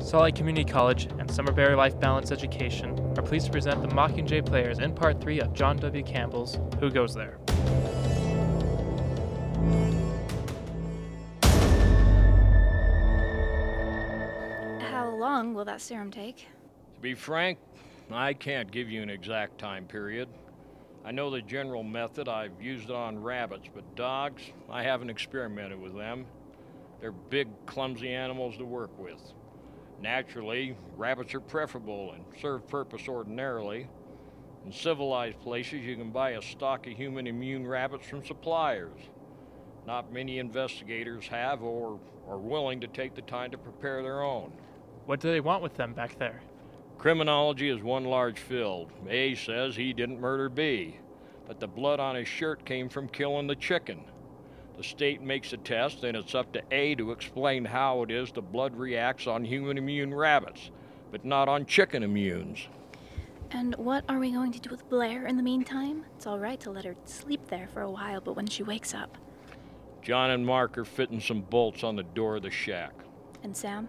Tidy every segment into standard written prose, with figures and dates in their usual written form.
Salt Lake Community College and Summerberry Life Balance Education are pleased to present the Mockingjay Players in Part 3 of John W. Campbell's Who Goes There? How long will that serum take? To be frank, I can't give you an exact time period. I know the general method. I've used it on rabbits, but dogs, I haven't experimented with them. They're big, clumsy animals to work with. Naturally, rabbits are preferable and serve purpose ordinarily. In civilized places, you can buy a stock of human immune rabbits from suppliers. Not many investigators have or are willing to take the time to prepare their own. What do they want with them back there? Criminology is one large field. A says he didn't murder B, but the blood on his shirt came from killing the chicken. The state makes a test, and it's up to A to explain how it is the blood reacts on human immune rabbits, but not on chicken immunes. And what are we going to do with Blair in the meantime? It's all right to let her sleep there for a while, but when she wakes up. John and Mark are fitting some bolts on the door of the shack. And Sam?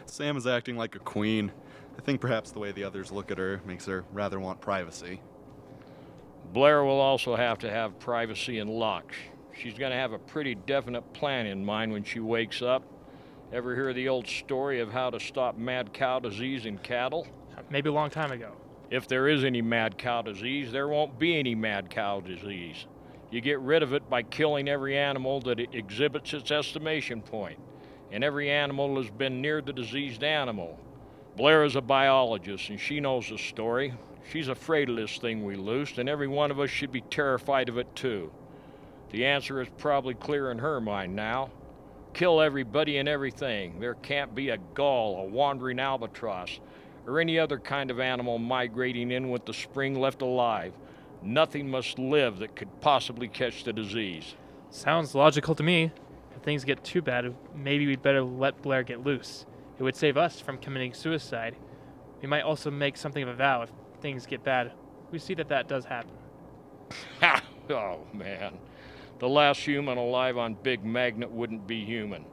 Sam is acting like a queen. I think perhaps the way the others look at her makes her rather want privacy. Blair will also have to have privacy and locks. She's going to have a pretty definite plan in mind when she wakes up. Ever hear the old story of how to stop mad cow disease in cattle? Maybe a long time ago. If there is any mad cow disease, there won't be any mad cow disease. You get rid of it by killing every animal that it exhibits its estimation point, and every animal has been near the diseased animal. Blair is a biologist, and she knows the story. She's afraid of this thing we loosed, and every one of us should be terrified of it too. The answer is probably clear in her mind now. Kill everybody and everything. There can't be a gull, a wandering albatross, or any other kind of animal migrating in with the spring left alive. Nothing must live that could possibly catch the disease. Sounds logical to me. If things get too bad, maybe we'd better let Blair get loose. It would save us from committing suicide. We might also make something of a vow if things get bad. We see that does happen. Ha! Oh, man. The last human alive on Big Magnet wouldn't be human.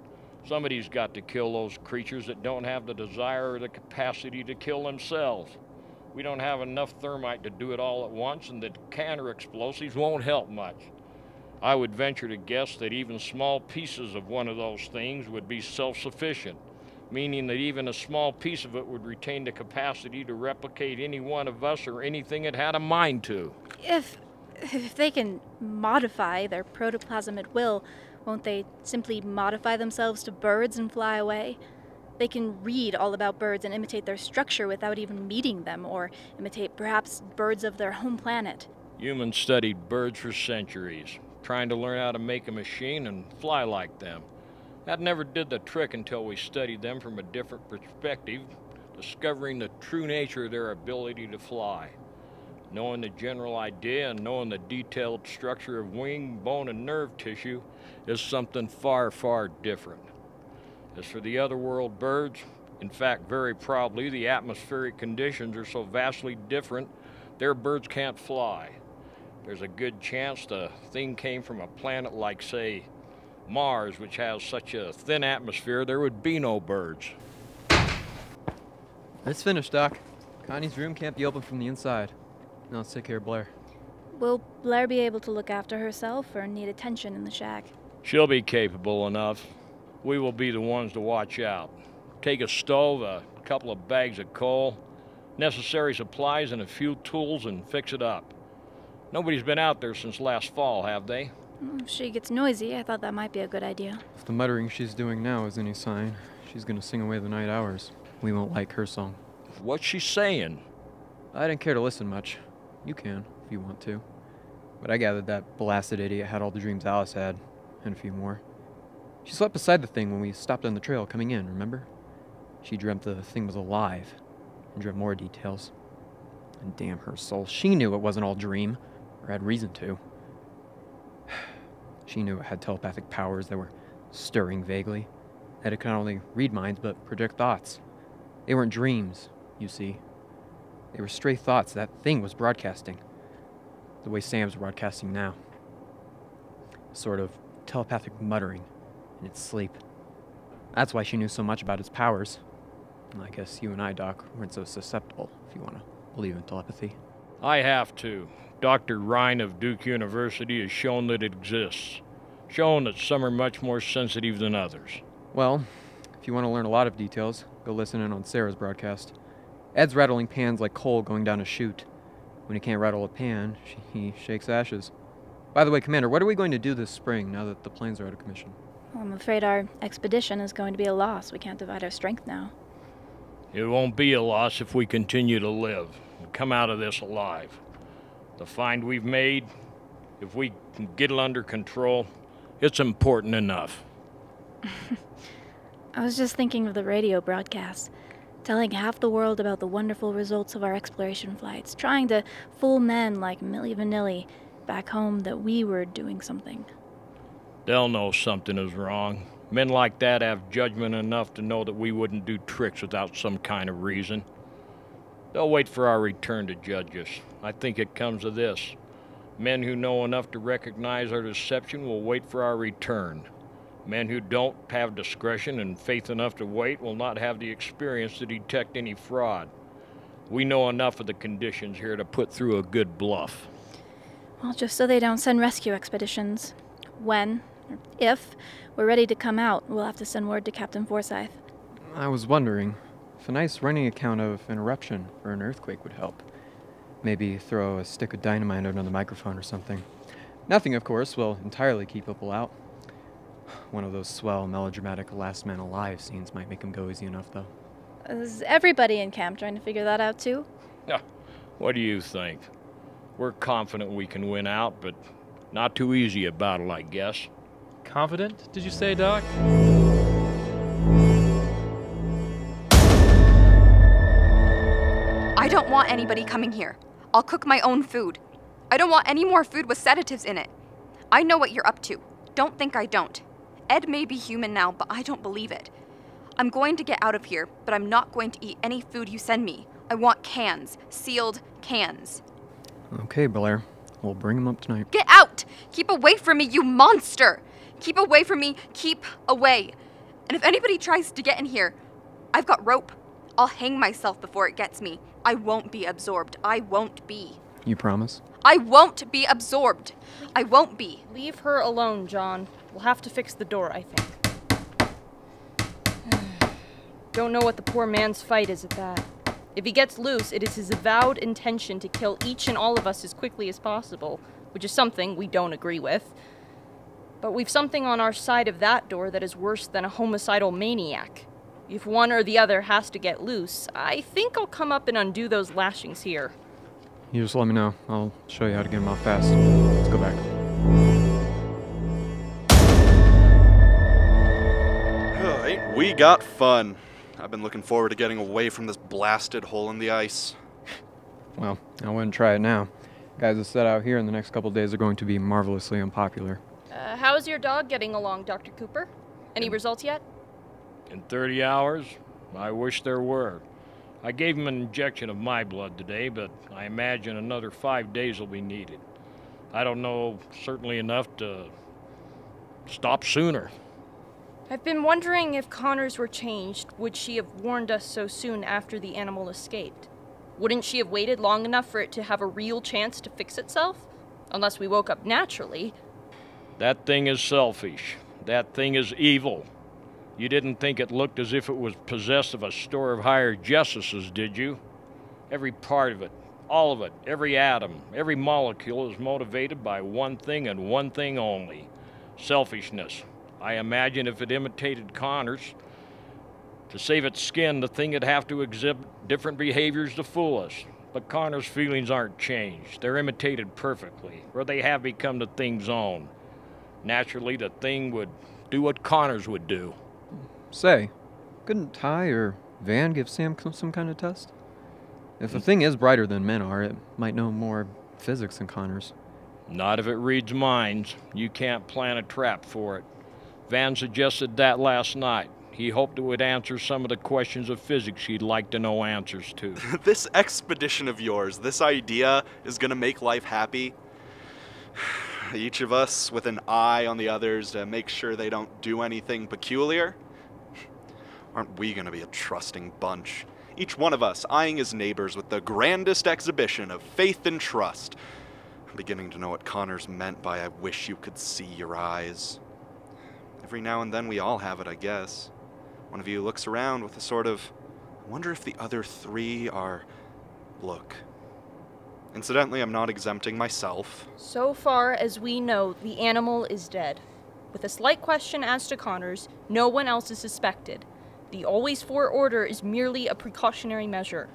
Somebody's got to kill those creatures that don't have the desire or the capacity to kill themselves. We don't have enough thermite to do it all at once, and the counter explosives won't help much. I would venture to guess that even small pieces of one of those things would be self-sufficient, meaning that even a small piece of it would retain the capacity to replicate any one of us or anything it had a mind to. If they can modify their protoplasm at will, won't they simply modify themselves to birds and fly away? They can read all about birds and imitate their structure without even meeting them, or imitate perhaps birds of their home planet. Humans studied birds for centuries, trying to learn how to make a machine and fly like them. That never did the trick until we studied them from a different perspective, discovering the true nature of their ability to fly. Knowing the general idea and knowing the detailed structure of wing, bone, and nerve tissue is something far, far different. As for the otherworld birds, in fact, very probably the atmospheric conditions are so vastly different, their birds can't fly. There's a good chance the thing came from a planet like, say, Mars, which has such a thin atmosphere there would be no birds. It's finished, Doc. Connie's room can't be open from the inside. Now let's take care of Blair. Will Blair be able to look after herself or need attention in the shack? She'll be capable enough. We will be the ones to watch out. Take a stove, a couple of bags of coal, necessary supplies, and a few tools and fix it up. Nobody's been out there since last fall, have they? If she gets noisy, I thought that might be a good idea. If the muttering she's doing now is any sign, she's gonna sing away the night hours. We won't like her song. What's she saying? I didn't care to listen much. You can, if you want to. But I gathered that blasted idiot had all the dreams Alice had, and a few more. She slept beside the thing when we stopped on the trail coming in, remember? She dreamt the thing was alive, and dreamt more details. And damn her soul, she knew it wasn't all dream, or had reason to. She knew it had telepathic powers that were stirring vaguely, that it could not only read minds, but project thoughts. They weren't dreams, you see. They were stray thoughts that thing was broadcasting, the way Sam's broadcasting now. Sort of telepathic muttering in its sleep. That's why she knew so much about its powers. I guess you and I, Doc, weren't so susceptible, if you want to believe in telepathy. I have to. Dr. Ryan of Duke University has shown that it exists. Shown that some are much more sensitive than others. Well, if you want to learn a lot of details, go listen in on Sarah's broadcast. Ed's rattling pans like coal going down a chute. When he can't rattle a pan, he shakes ashes. By the way, Commander, what are we going to do this spring now that the planes are out of commission? Well, I'm afraid our expedition is going to be a loss. We can't divide our strength now. It won't be a loss if we continue to live and come out of this alive. The find we've made, if we can get it under control, it's important enough. I was just thinking of the radio broadcasts, telling half the world about the wonderful results of our exploration flights, trying to fool men like Milli Vanilli back home that we were doing something. They'll know something is wrong. Men like that have judgment enough to know that we wouldn't do tricks without some kind of reason. They'll wait for our return to judge us. I think it comes to this. Men who know enough to recognize our deception will wait for our return. Men who don't have discretion and faith enough to wait will not have the experience to detect any fraud. We know enough of the conditions here to put through a good bluff. Well, just so they don't send rescue expeditions. When, or if, we're ready to come out, we'll have to send word to Captain Forsyth. I was wondering if a nice running account of an eruption or an earthquake would help. Maybe throw a stick of dynamite under the microphone or something. Nothing, of course, will entirely keep people out. One of those swell, melodramatic last man alive scenes might make him go easy enough, though. Is everybody in camp trying to figure that out, too? What do you think? We're confident we can win out, but not too easy a battle, I guess. Confident, did you say, Doc? I don't want anybody coming here. I'll cook my own food. I don't want any more food with sedatives in it. I know what you're up to. Don't think I don't. Ed may be human now, but I don't believe it. I'm going to get out of here, but I'm not going to eat any food you send me. I want cans. Sealed cans. Okay, Blair. We'll bring him up tonight. Get out! Keep away from me, you monster! Keep away from me. Keep away. And if anybody tries to get in here, I've got rope. I'll hang myself before it gets me. I won't be absorbed. I won't be. You promise? I won't be absorbed. I won't be. Leave her alone, John. We'll have to fix the door, I think. Don't know what the poor man's fight is at that. If he gets loose, it is his avowed intention to kill each and all of us as quickly as possible, which is something we don't agree with. But we've something on our side of that door that is worse than a homicidal maniac. If one or the other has to get loose, I think I'll come up and undo those lashings here. You just let me know. I'll show you how to get him off fast. Let's go back. Alright, we got fun. I've been looking forward to getting away from this blasted hole in the ice. Well, I wouldn't try it now. Guys that set out here in the next couple days are going to be marvelously unpopular. How's your dog getting along, Dr. Cooper? Any results yet? In 30 hours? I wish there were. I gave him an injection of my blood today, but I imagine another 5 days will be needed. I don't know certainly enough to stop sooner. I've been wondering if Connors were changed, would she have warned us so soon after the animal escaped? Wouldn't she have waited long enough for it to have a real chance to fix itself? Unless we woke up naturally. That thing is selfish. That thing is evil. You didn't think it looked as if it was possessed of a store of higher justices, did you? Every part of it, all of it, every atom, every molecule is motivated by one thing and one thing only: selfishness. I imagine if it imitated Connors, to save its skin, the thing would have to exhibit different behaviors to fool us. But Connors' feelings aren't changed. They're imitated perfectly, or they have become the thing's own. Naturally, the thing would do what Connors would do. Say, couldn't Ty or Van give Sam some kind of test? If the thing is brighter than men are, it might know more physics than Connors. Not if it reads minds. You can't plant a trap for it. Van suggested that last night. He hoped it would answer some of the questions of physics he'd like to know answers to. This expedition of yours, this idea is gonna make life happy. Each of us with an eye on the others to make sure they don't do anything peculiar. Aren't we gonna be a trusting bunch? Each one of us eyeing his neighbors with the grandest exhibition of faith and trust. I'm beginning to know what Connors meant by "I wish you could see your eyes." Every now and then we all have it, I guess. One of you looks around with a sort of, "I wonder if the other three are..." look. Incidentally, I'm not exempting myself. So far as we know, the animal is dead. With a slight question as to Connors, no one else is suspected. The always 4 order is merely a precautionary measure.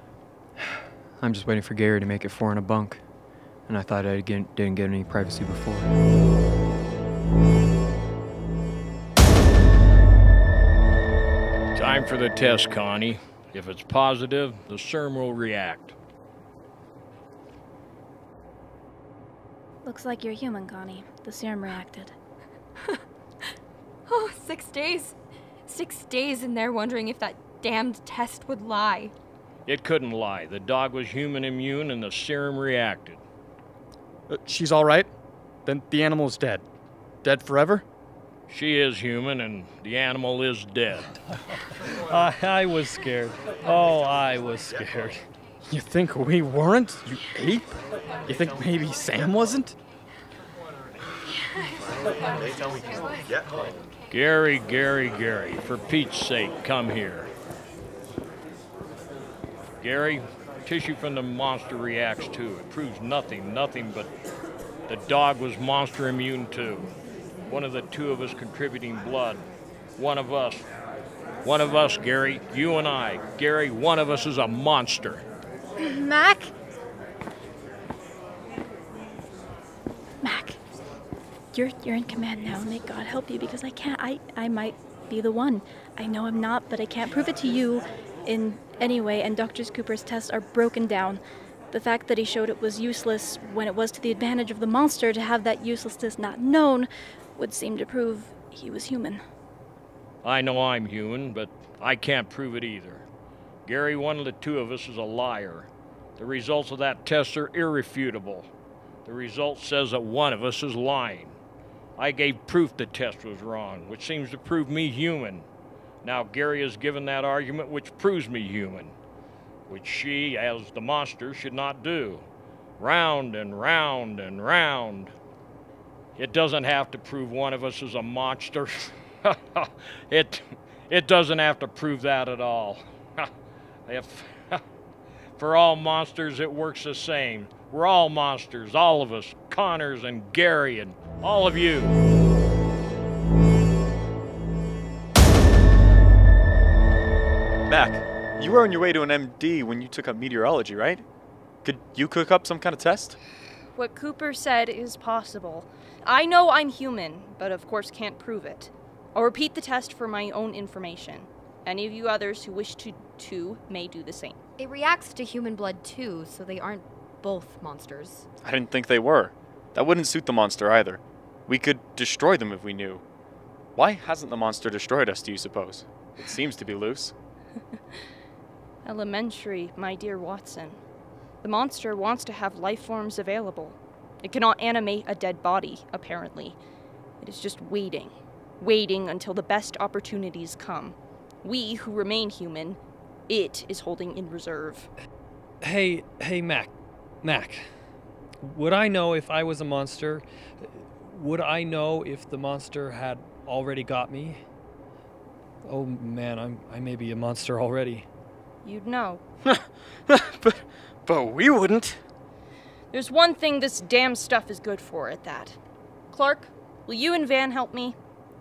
I'm just waiting for Gary to make it 4 in a bunk. And I thought I didn't get any privacy before. Time for the test, Connie. If it's positive, the serum will react. Looks like you're human, Connie. The serum reacted. Oh, 6 days. 6 days in there wondering if that damned test would lie. It couldn't lie. The dog was human immune and the serum reacted. She's all right? Then the animal's dead. Dead forever? She is human and the animal is dead. I was scared. Oh, I was scared. You think we weren't, you ape? You think maybe Sam wasn't? Gary, for Pete's sake, come here. Gary, tissue from the monster reacts too. It proves nothing but the dog was monster immune too. One of the 2 of us contributing blood. One of us, Gary, you and I. Gary, one of us is a monster. Mac? Mac, you're in command now. May God help you, because I might be the one. I know I'm not, but I can't prove it to you in any way, and Dr. Cooper's tests are broken down. The fact that he showed it was useless when it was to the advantage of the monster to have that uselessness not known would seem to prove he was human. I know I'm human, but I can't prove it either. Gary, one of the 2 of us is a liar. The results of that test are irrefutable. The result says that one of us is lying. I gave proof the test was wrong, which seems to prove me human. Now Gary has given that argument which proves me human, which she, as the monster, should not do. Round and round and round. It doesn't have to prove one of us is a monster. It doesn't have to prove that at all. For all monsters, it works the same. We're all monsters, all of us, Connors and Gary and all of you. Mac, you were on your way to an MD when you took up meteorology, right? Could you cook up some kind of test? What Cooper said is possible. I know I'm human, but of course can't prove it. I'll repeat the test for my own information. Any of you others who wish to may do the same. It reacts to human blood too, so they aren't both monsters. I didn't think they were. That wouldn't suit the monster either. We could destroy them if we knew. Why hasn't the monster destroyed us, do you suppose? It seems to be loose. Elementary, my dear Watson. The monster wants to have life forms available. It cannot animate a dead body, apparently. It is just waiting until the best opportunities come. We, who remain human, it is holding in reserve. Hey, Mac. Would I know if I was a monster? Would I know if the monster had already got me? Oh man, I may be a monster already. You'd know. But we wouldn't. There's one thing this damn stuff is good for at that. Clark, will you and Van help me?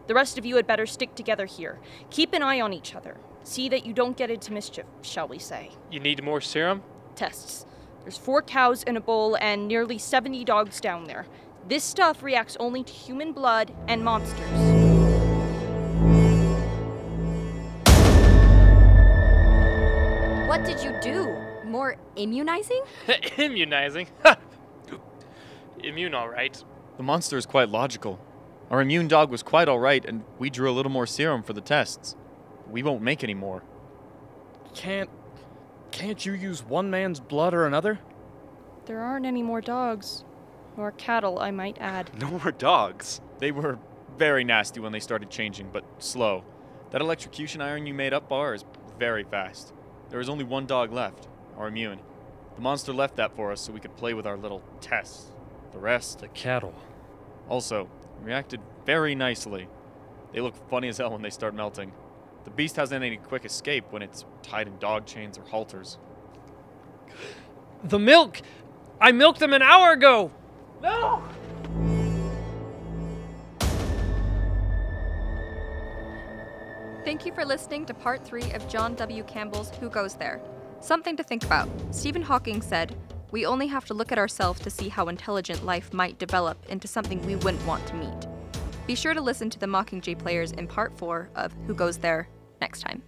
The rest of you had better stick together here. Keep an eye on each other. See that you don't get into mischief, shall we say. You need more serum? Tests. There's 4 cows in a bowl and nearly 70 dogs down there. This stuff reacts only to human blood and monsters. What did you do? More immunizing? Immunizing? Immune, all right. The monster is quite logical. Our immune dog was quite alright, and we drew a little more serum for the tests. We won't make any more. Can't you use one man's blood or another? There aren't any more dogs. Or cattle, I might add. No more dogs. They were very nasty when they started changing, but slow. That electrocution iron you made up bar is very fast. There is only one dog left, our immune. The monster left that for us so we could play with our little tests. The rest... The cattle. Also, reacted very nicely. They look funny as hell when they start melting. The beast hasn't any quick escape when it's tied in dog chains or halters. The milk! I milked them an hour ago! No! Thank you for listening to part 3 of John W. Campbell's Who Goes There? Something to think about. Stephen Hawking said, "We only have to look at ourselves to see how intelligent life might develop into something we wouldn't want to meet." Be sure to listen to the Mockingjay players in part 4 of Who Goes There next time.